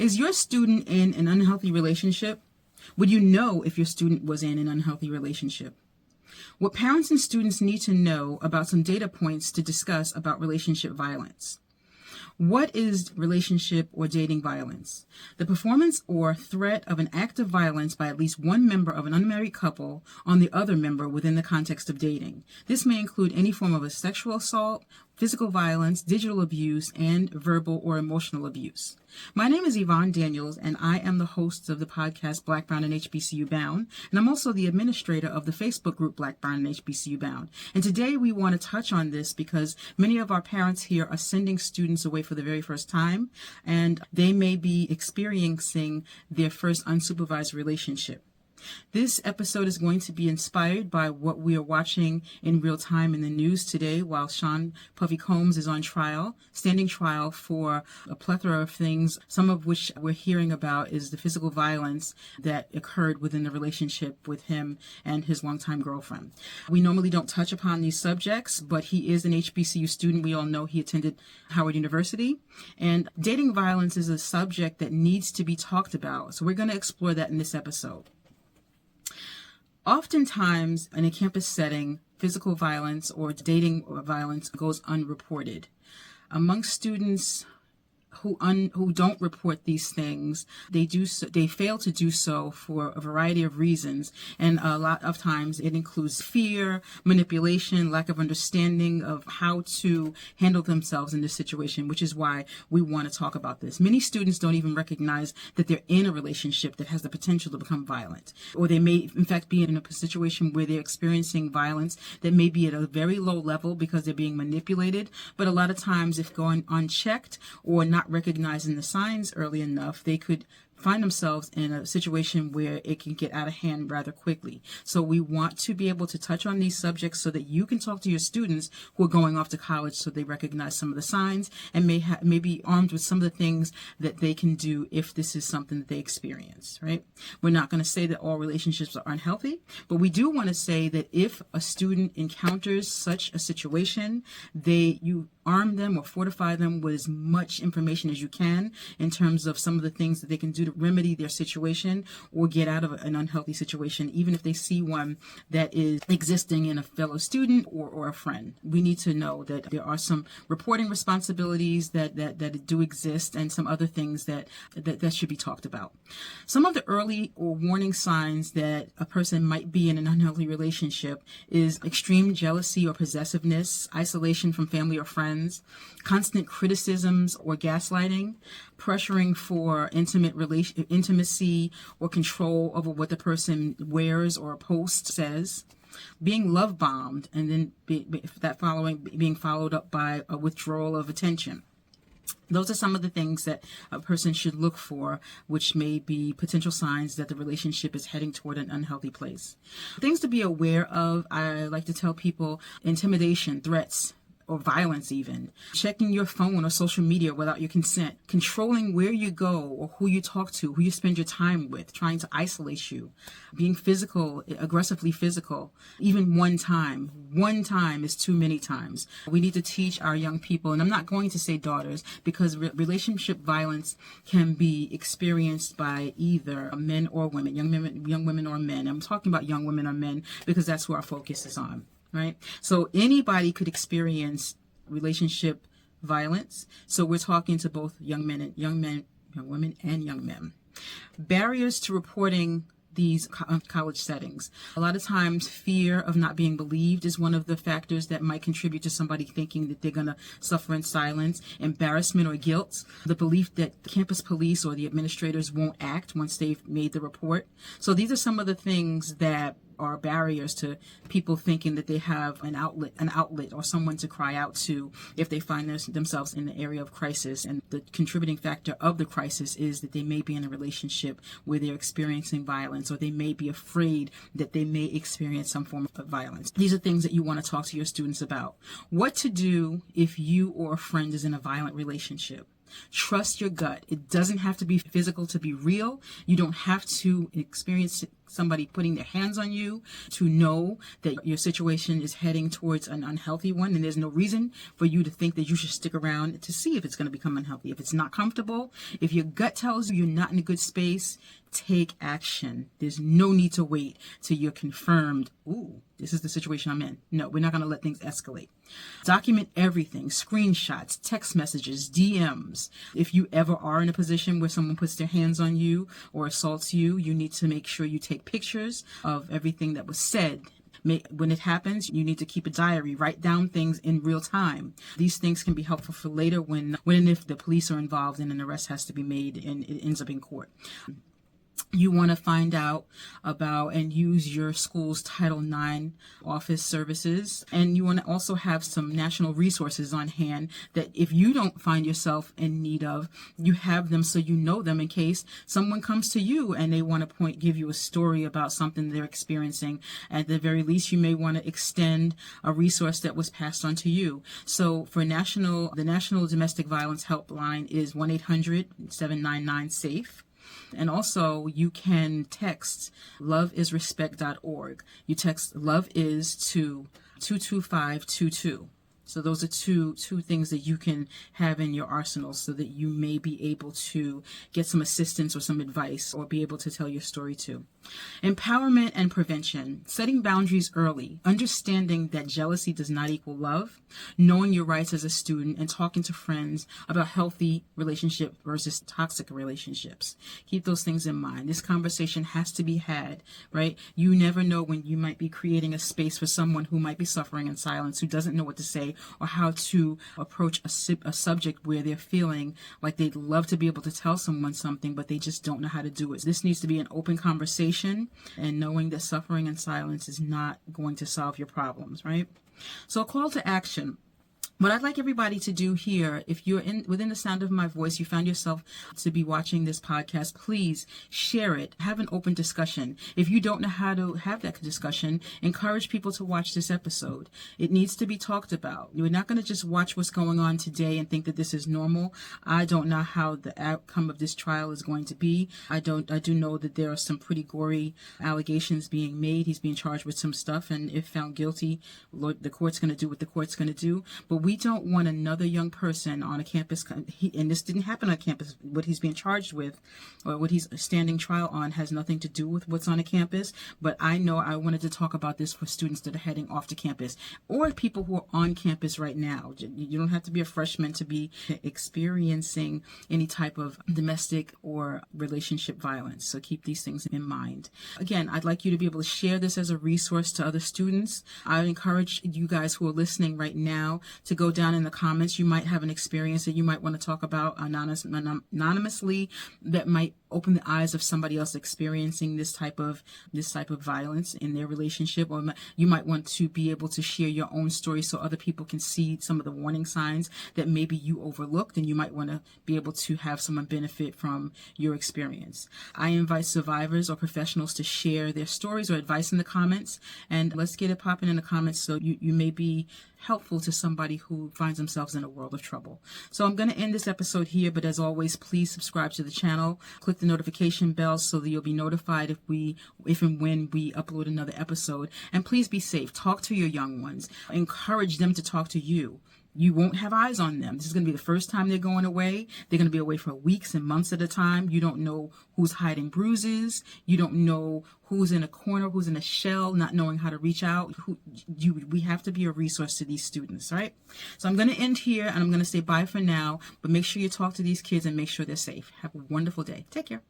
Is your student in an unhealthy relationship? Would you know if your student was in an unhealthy relationship? What parents and students need to know about some data points to discuss about relationship violence. What is relationship or dating violence? The performance or threat of an act of violence by at least one member of an unmarried couple on the other member within the context of dating. This may include any form of a sexual assault, physical violence, digital abuse, and verbal or emotional abuse. My name is Yvonne Daniels, and I am the host of the podcast Black, Brown, and HBCU Bound, and I'm also the administrator of the Facebook group Black, Brown, and HBCU Bound. And today we want to touch on this because many of our parents here are sending students away for the very first time, and they may be experiencing their first unsupervised relationship. This episode is going to be inspired by what we are watching in real time in the news today while Sean Puffy Combs is on trial, standing trial for a plethora of things, some of which we're hearing about is the physical violence that occurred within the relationship with him and his longtime girlfriend. We normally don't touch upon these subjects, but he is an HBCU student. We all know he attended Howard University, and dating violence is a subject that needs to be talked about. So we're going to explore that in this episode. Oftentimes, in a campus setting, physical violence or dating violence goes unreported. Among students who don't report these things, they fail to do so for a variety of reasons, and a lot of times it includes fear, manipulation, lack of understanding of how to handle themselves in this situation, which is why we want to talk about this. Many students don't even recognize that they're in a relationship that has the potential to become violent, or they may in fact be in a situation where they're experiencing violence that may be at a very low level because they're being manipulated, but a lot of times if going unchecked or not recognizing the signs early enough, they could find themselves in a situation where it can get out of hand rather quickly. So we want to be able to touch on these subjects so that you can talk to your students who are going off to college so they recognize some of the signs and may be armed with some of the things that they can do if this is something that they experience, right? We're not going to say that all relationships are unhealthy, but we do want to say that if a student encounters such a situation, you arm them or fortify them with as much information as you can in terms of some of the things that they can do to remedy their situation or get out of an unhealthy situation, even if they see one that is existing in a fellow student or a friend. We need to know that there are some reporting responsibilities that do exist and some other things that should be talked about. Some of the early or warning signs that a person might be in an unhealthy relationship is extreme jealousy or possessiveness, isolation from family or friends, constant criticisms or gaslighting, pressuring for intimacy or control over what the person wears or posts says, being love bombed, and then being followed up by a withdrawal of attention. Those are some of the things that a person should look for, which may be potential signs that the relationship is heading toward an unhealthy place. Things to be aware of, I like to tell people: intimidation, threats, or violence even, checking your phone or social media without your consent, controlling where you go or who you talk to, who you spend your time with, trying to isolate you, being physical, aggressively physical, even one time. One time is too many times. We need to teach our young people, and I'm not going to say daughters, because relationship violence can be experienced by either men or women, young women or men. I'm talking about young women or men because that's who our focus is on. Right? So anybody could experience relationship violence. So we're talking to both young women and young men. Barriers to reporting these college settings. A lot of times fear of not being believed is one of the factors that might contribute to somebody thinking that they're going to suffer in silence. Embarrassment or guilt. The belief that the campus police or the administrators won't act once they've made the report. So these are some of the things that are barriers to people thinking that they have an outlet or someone to cry out to if they find themselves in the area of crisis. And the contributing factor of the crisis is that they may be in a relationship where they're experiencing violence, or they may be afraid that they may experience some form of violence. These are things that you want to talk to your students about. What to do if you or a friend is in a violent relationship. Trust your gut. It doesn't have to be physical to be real. You don't have to experience somebody putting their hands on you to know that your situation is heading towards an unhealthy one, and there's no reason for you to think that you should stick around to see if it's going to become unhealthy. If it's not comfortable, if your gut tells you you're not in a good space, take action. There's no need to wait till you're confirmed, ooh, this is the situation I'm in. No, we're not going to let things escalate. Document everything, screenshots, text messages, DMs. If you ever are in a position where someone puts their hands on you or assaults you, you need to make sure you take pictures of everything that was said. When it happens, you need to keep a diary, write down things in real time. These things can be helpful for later when and if the police are involved and an arrest has to be made and it ends up in court. You want to find out about and use your school's Title IX office services. And you want to also have some national resources on hand that if you don't find yourself in need of, you have them so you know them in case someone comes to you and they want to give you a story about something they're experiencing. At the very least, you may want to extend a resource that was passed on to you. So for the National Domestic Violence Helpline is 1-800-799-SAFE. And also, you can text loveisrespect.org. You text love is to 22522. So those are two things that you can have in your arsenal so that you may be able to get some assistance or some advice or be able to tell your story too. Empowerment and prevention. Setting boundaries early. Understanding that jealousy does not equal love. Knowing your rights as a student and talking to friends about healthy relationship versus toxic relationships. Keep those things in mind. This conversation has to be had, right? You never know when you might be creating a space for someone who might be suffering in silence, who doesn't know what to say or how to approach a subject where they're feeling like they'd love to be able to tell someone something, but they just don't know how to do it. This needs to be an open conversation, and knowing that suffering in silence is not going to solve your problems, right? So a call to action. What I'd like everybody to do here, if you're within the sound of my voice, you found yourself to be watching this podcast, please share it. Have an open discussion. If you don't know how to have that discussion, encourage people to watch this episode. It needs to be talked about. You're not going to just watch what's going on today and think that this is normal. I don't know how the outcome of this trial is going to be. I do know that there are some pretty gory allegations being made. He's being charged with some stuff, and if found guilty, the court's going to do what the court's going to do. But we don't want another young person on a campus, and this didn't happen on campus. What he's being charged with or what he's standing trial on has nothing to do with what's on a campus. But I know I wanted to talk about this for students that are heading off to campus or people who are on campus right now. You don't have to be a freshman to be experiencing any type of domestic or relationship violence. So keep these things in mind. Again, I'd like you to be able to share this as a resource to other students. I encourage you guys who are listening right now to go down in the comments. You might have an experience that you might want to talk about anonymously that might open the eyes of somebody else experiencing this type of violence in their relationship, or you might want to be able to share your own story so other people can see some of the warning signs that maybe you overlooked, and you might want to be able to have someone benefit from your experience. I invite survivors or professionals to share their stories or advice in the comments, and let's get it popping in the comments so you may be helpful to somebody who finds themselves in a world of trouble. So I'm going to end this episode here, but as always, please subscribe to the channel, click the notification bell so that you'll be notified if and when we upload another episode. And please be safe. Talk to your young ones. Encourage them to talk to you. You won't have eyes on them. This is going to be the first time they're going away. They're going to be away for weeks and months at a time. You don't know who's hiding bruises. You don't know who's in a corner, who's in a shell, not knowing how to reach out. We have to be a resource to these students, right? So I'm going to end here, and I'm going to say bye for now, but make sure you talk to these kids and make sure they're safe. Have a wonderful day. Take care.